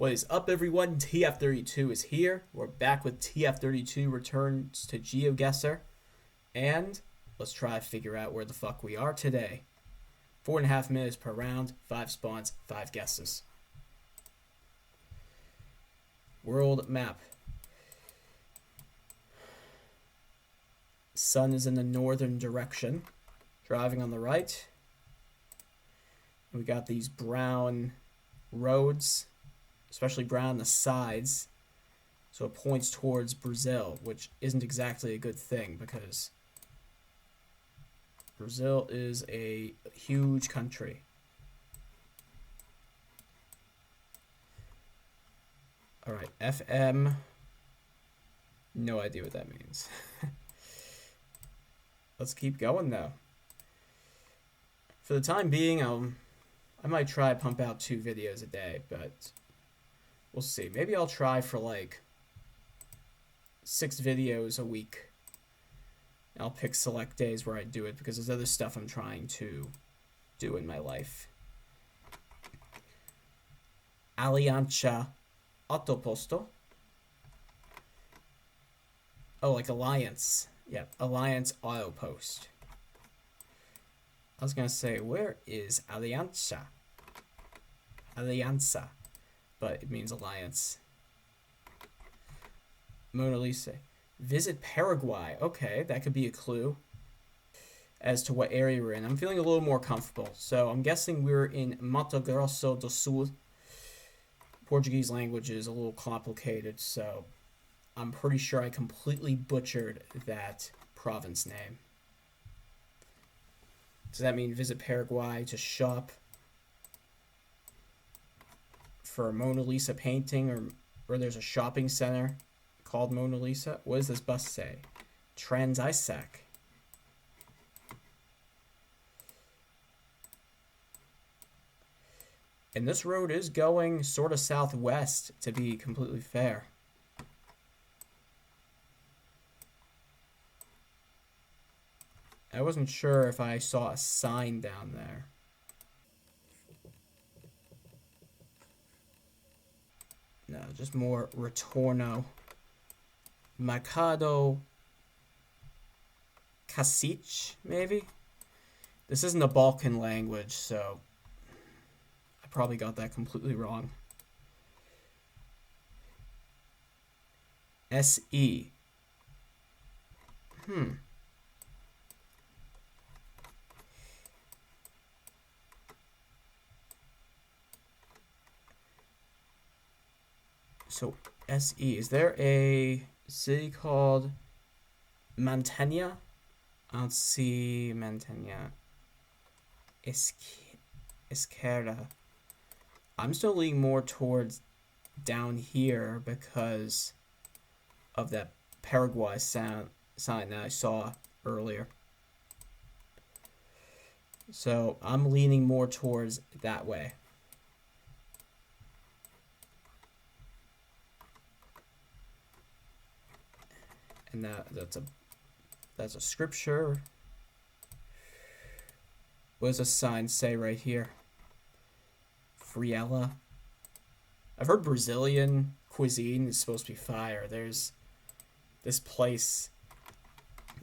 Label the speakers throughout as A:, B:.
A: What is up, everyone? TF32 is here. We're back with TF32 Returns to GeoGuessr. And let's try to figure out where the fuck we are today. 4.5 minutes per round, 5 spawns, 5 guesses. World map. Sun is in the northern direction. Driving on the right. We got these brown roads, especially brown on the sides, so it points towards Brazil, which isn't exactly a good thing because Brazil is a huge country. Alright, FM, no idea what that means. Let's keep going though. For the time being, I might try to pump out 2 videos a day, but we'll see. Maybe I'll try for like 6 videos a week. I'll pick select days where I do it because there's other stuff I'm trying to do in my life. Aliança Autoposto. Oh, like Alliance. Yeah, Alliance Autopost. I was going to say, where is Aliança? Aliança. But it means alliance. Mona Lisa. Visit Paraguay. Okay, that could be a clue as to what area we're in. I'm feeling a little more comfortable. So I'm guessing we're in Mato Grosso do Sul. Portuguese language is a little complicated, so I'm pretty sure I completely butchered that province name. Does that mean visit Paraguay to shop for a Mona Lisa painting, or there's a shopping center called Mona Lisa? What does this bus say? Trans-Isaac. And this road is going sort of southwest, to be completely fair. I wasn't sure if I saw a sign down there. No, just more Retorno. Mercado Cacique, maybe? This isn't a Balkan language, so I probably got that completely wrong. SE. So, SE. Is there a city called Mantenha? I don't see Mantenha. Esquerda. I'm still leaning more towards down here because of that Paraguay sign that I saw earlier. So, I'm leaning more towards that way. And that's a scripture. What does a sign say right here? Friella. I've heard Brazilian cuisine is supposed to be fire. There's this place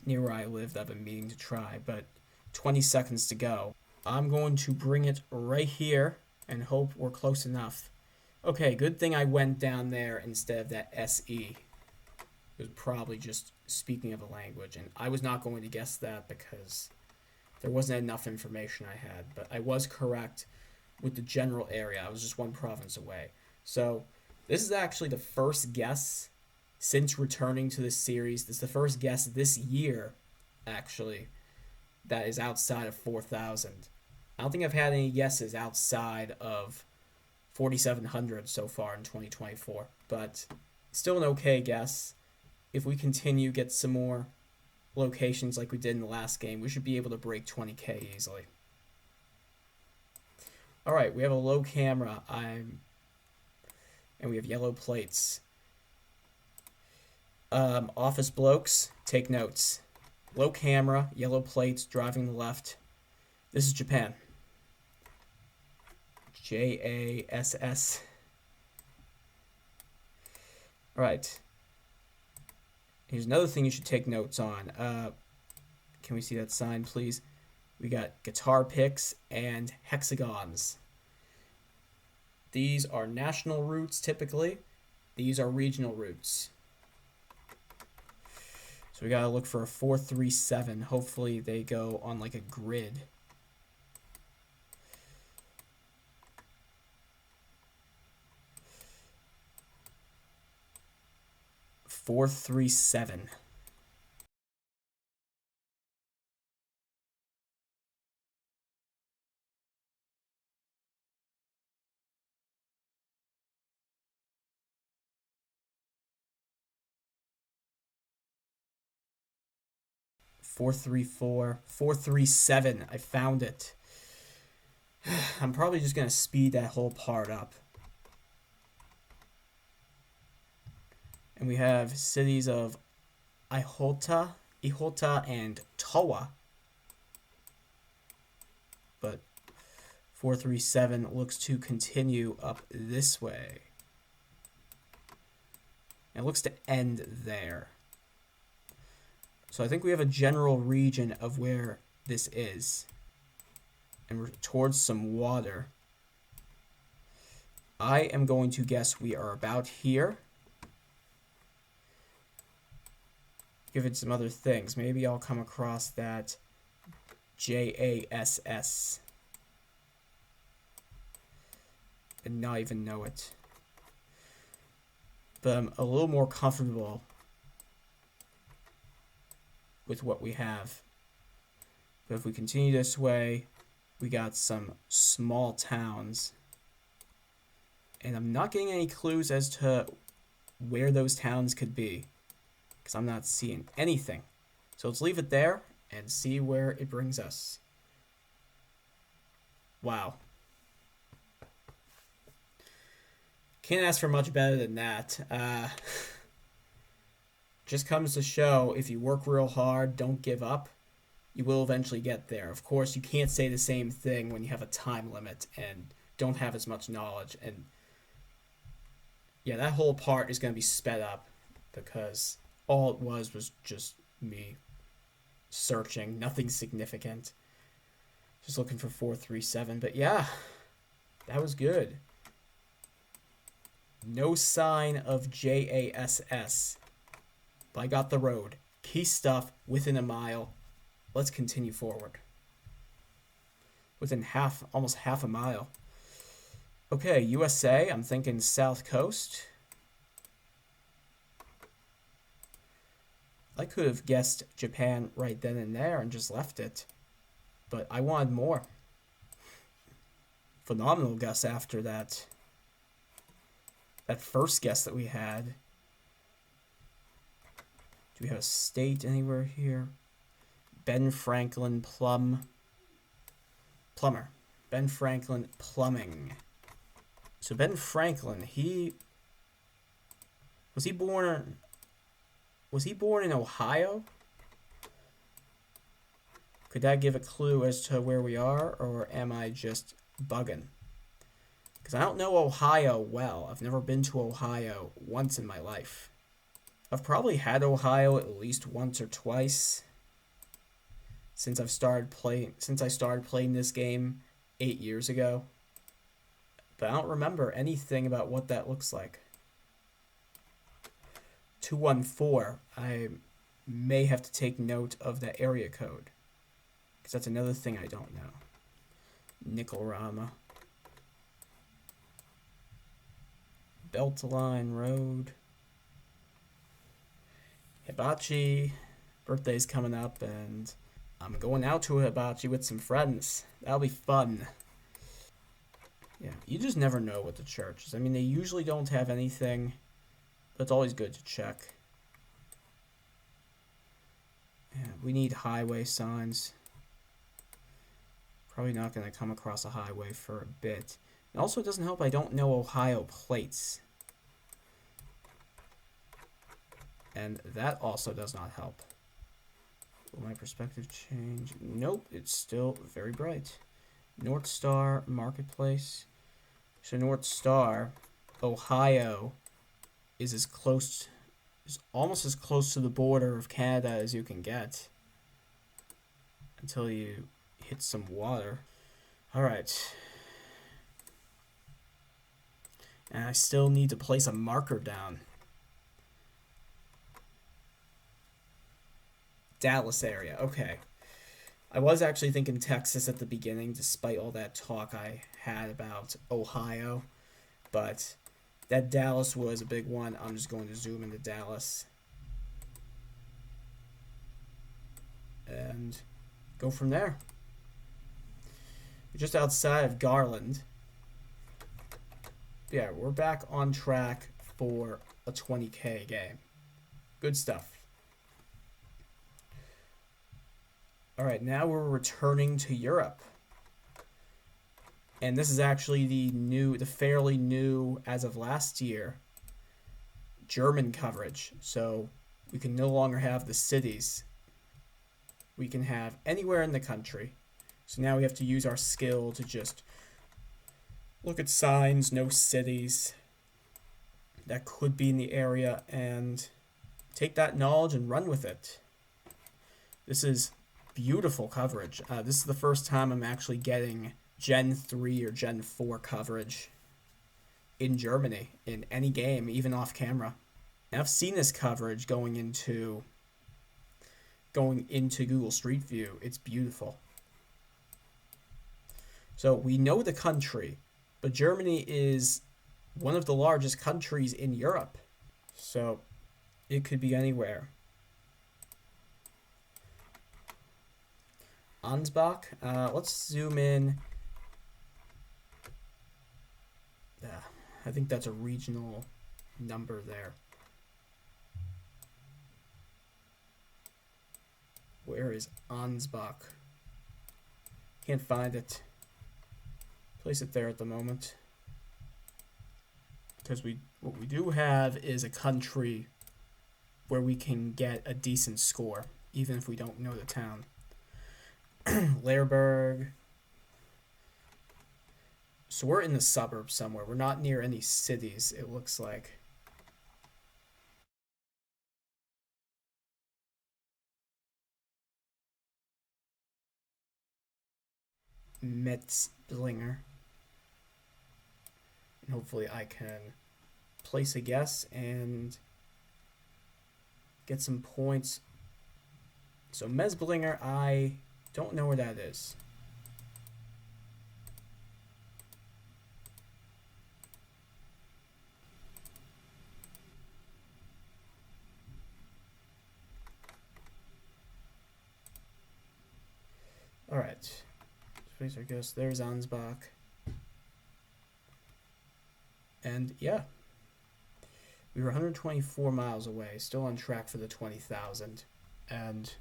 A: near where I live that I've been meaning to try, but 20 seconds to go. I'm going to bring it right here and hope we're close enough. Okay, good thing I went down there instead of that SE. It was probably just speaking of a language, and I was not going to guess that because there wasn't enough information I had, but I was correct with the general area. I was just 1 province away. So this is actually the first guess since returning to this series. This is the first guess this year, actually, that is outside of 4,000. I don't think I've had any guesses outside of 4,700 so far in 2024, but still an okay guess. If we continue, get some more locations like we did in the last game, we should be able to break 20k easily. Alright, we have a low camera, and we have yellow plates. Office blokes, take notes. Low camera, yellow plates, driving the left. This is Japan. JASS. All right. Here's another thing you should take notes on. Can we see that sign, please? We got guitar picks and hexagons. These are national routes typically. These are regional routes. So we gotta look for a 437. Hopefully they go on like a grid. "437. 434. 437. I found it. I'm probably just gonna speed that whole part up. And we have cities of Ihota, and Toa. But 437 looks to continue up this way. It looks to end there. So I think we have a general region of where this is. And we're towards some water. I am going to guess we are about here. Give it some other things. Maybe I'll come across that JASS and not even know it. But I'm a little more comfortable with what we have. But if we continue this way, we got some small towns. And I'm not getting any clues as to where those towns could be, because I'm not seeing anything. So let's leave it there and see where it brings us. Wow. Can't ask for much better than that. Just comes to show, if you work real hard, don't give up, you will eventually get there. Of course, you can't say the same thing when you have a time limit and don't have as much knowledge. And yeah, that whole part is going to be sped up because all it was just me searching, nothing significant. Just looking for 437. But yeah, that was good. No sign of JASS. But I got the road. Key stuff within a mile. Let's continue forward. Within almost half a mile. Okay, USA. I'm thinking South Coast. I could have guessed Japan right then and there and just left it. But I wanted more. Phenomenal guess after that first guess that we had. Do we have a state anywhere here? Ben Franklin Plumber. Ben Franklin Plumbing. So Ben Franklin, was he born in Ohio? Could that give a clue as to where we are, or am I just bugging? Because I don't know Ohio well. I've never been to Ohio once in my life. I've probably had Ohio at least once or twice since I started playing this game 8 years ago. But I don't remember anything about what that looks like. 214. I may have to take note of that area code, because that's another thing I don't know. Nickelrama. Beltline Road. Hibachi. Birthday's coming up, and I'm going out to a hibachi with some friends. That'll be fun. Yeah, you just never know with the churches. I mean, they usually don't have anything, but it's always good to check. Yeah, we need highway signs. Probably not going to come across a highway for a bit. And also, it doesn't help I don't know Ohio plates. And that also does not help. Will my perspective change? Nope, it's still very bright. North Star Marketplace. So North Star, Ohio, is almost as close to the border of Canada as you can get until you hit some water. All right. And I still need to place a marker down. Dallas area. Okay. I was actually thinking Texas at the beginning, despite all that talk I had about Ohio. But that Dallas was a big one. I'm just going to zoom into Dallas. And go from there. We're just outside of Garland. Yeah, we're back on track for a 20K game. Good stuff. All right, now we're returning to Europe. And this is actually the fairly new, as of last year, German coverage. So we can no longer have the cities. We can have anywhere in the country. So now we have to use our skill to just look at signs, know cities that could be in the area, and take that knowledge and run with it. This is beautiful coverage. This is the first time I'm actually getting Gen 3 or Gen 4 coverage in Germany in any game, even off camera. And I've seen this coverage going into Google Street View. It's beautiful. So we know the country, but Germany is one of the largest countries in Europe. So it could be anywhere. Ansbach. Let's zoom in. I think that's a regional number there. Where is Ansbach? Can't find it. Place it there at the moment. Because what we do have is a country where we can get a decent score, even if we don't know the town. Leerburg. So we're in the suburbs somewhere. We're not near any cities, it looks like. Metzblinger. And hopefully I can place a guess and get some points. So Metzblinger, I don't know where that is. All right. Space, I guess. There's Ansbach. And yeah, we were 124 miles away, still on track for the 20,000. And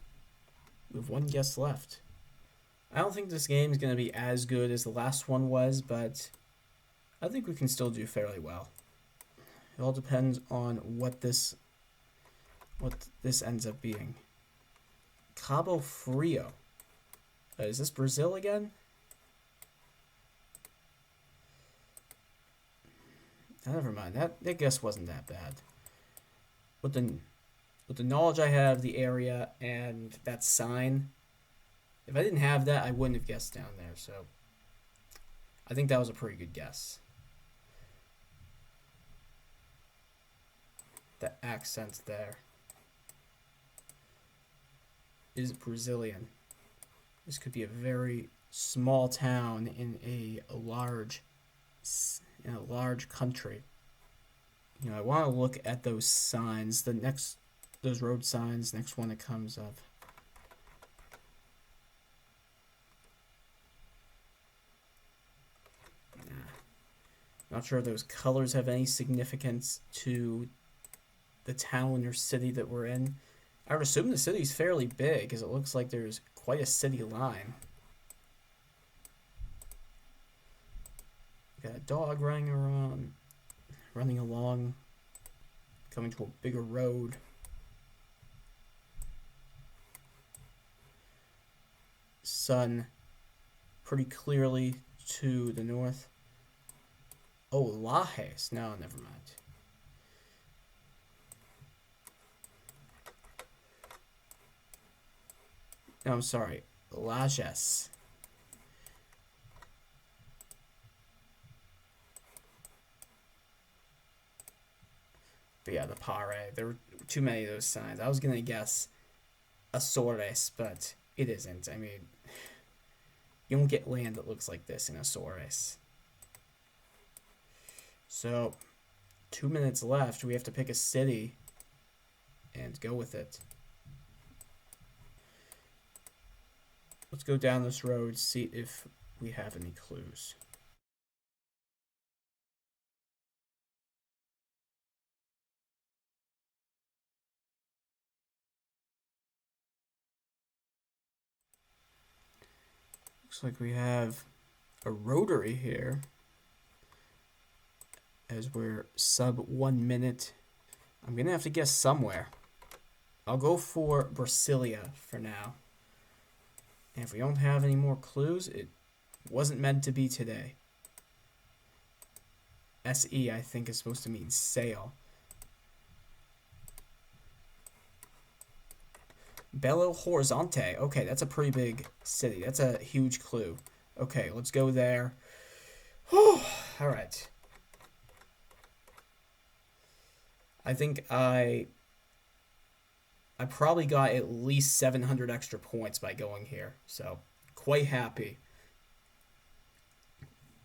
A: we have one guess left. I don't think this game is going to be as good as the last one was, but I think we can still do fairly well. It all depends on what this ends up being. Cabo Frio. Is this Brazil again? Never mind. That guess wasn't that bad. With the knowledge I have of the area and that sign, if I didn't have that, I wouldn't have guessed down there. So I think that was a pretty good guess. The accent there is Brazilian. This could be a very small town in a large country. You know, I want to look at those signs. Those road signs. Next one that comes up. Not sure if those colors have any significance to the town or city that we're in. I would assume the city's fairly big, because it looks like there's quite a city line. Got a dog running along, coming to a bigger road. Sun pretty clearly to the north. Oh, Lajes. No, never mind. No, I'm sorry. Lages. But yeah, the pare. There were too many of those signs. I was gonna guess Azores, but it isn't. I mean, you don't get land that looks like this in Azores. So, 2 minutes left. We have to pick a city and go with it. Let's go down this road, see if we have any clues. Looks like we have a rotary here, as we're sub 1 minute. I'm gonna have to guess somewhere. I'll go for Brasilia for now. And if we don't have any more clues, it wasn't meant to be today. SE, I think, is supposed to mean sail. Belo Horizonte. Okay, that's a pretty big city. That's a huge clue. Okay, let's go there. Whew. All right. I think I probably got at least 700 extra points by going here. So, quite happy.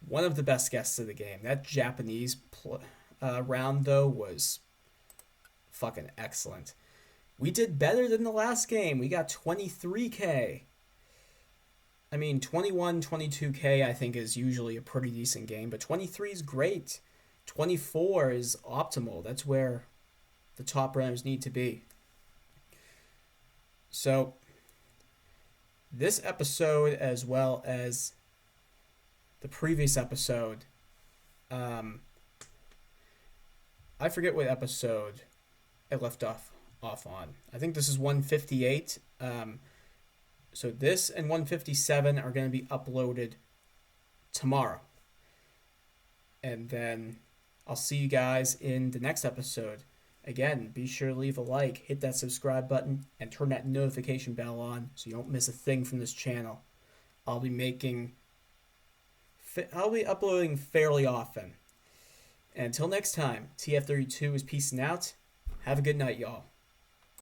A: One of the best guesses of the game. That Japanese round, though, was fucking excellent. We did better than the last game. We got 23k. I mean, 21, 22k I think is usually a pretty decent game, but 23 is great. 24 is optimal. That's where the top runners need to be. So, this episode, as well as the previous episode, I forget what episode I left off on. I think this is 158. So this and 157 are going to be uploaded tomorrow. And then I'll see you guys in the next episode. Again, be sure to leave a like, hit that subscribe button, and turn that notification bell on so you don't miss a thing from this channel. I'll be uploading fairly often. And until next time, TF32 is peacing out. Have a good night, y'all.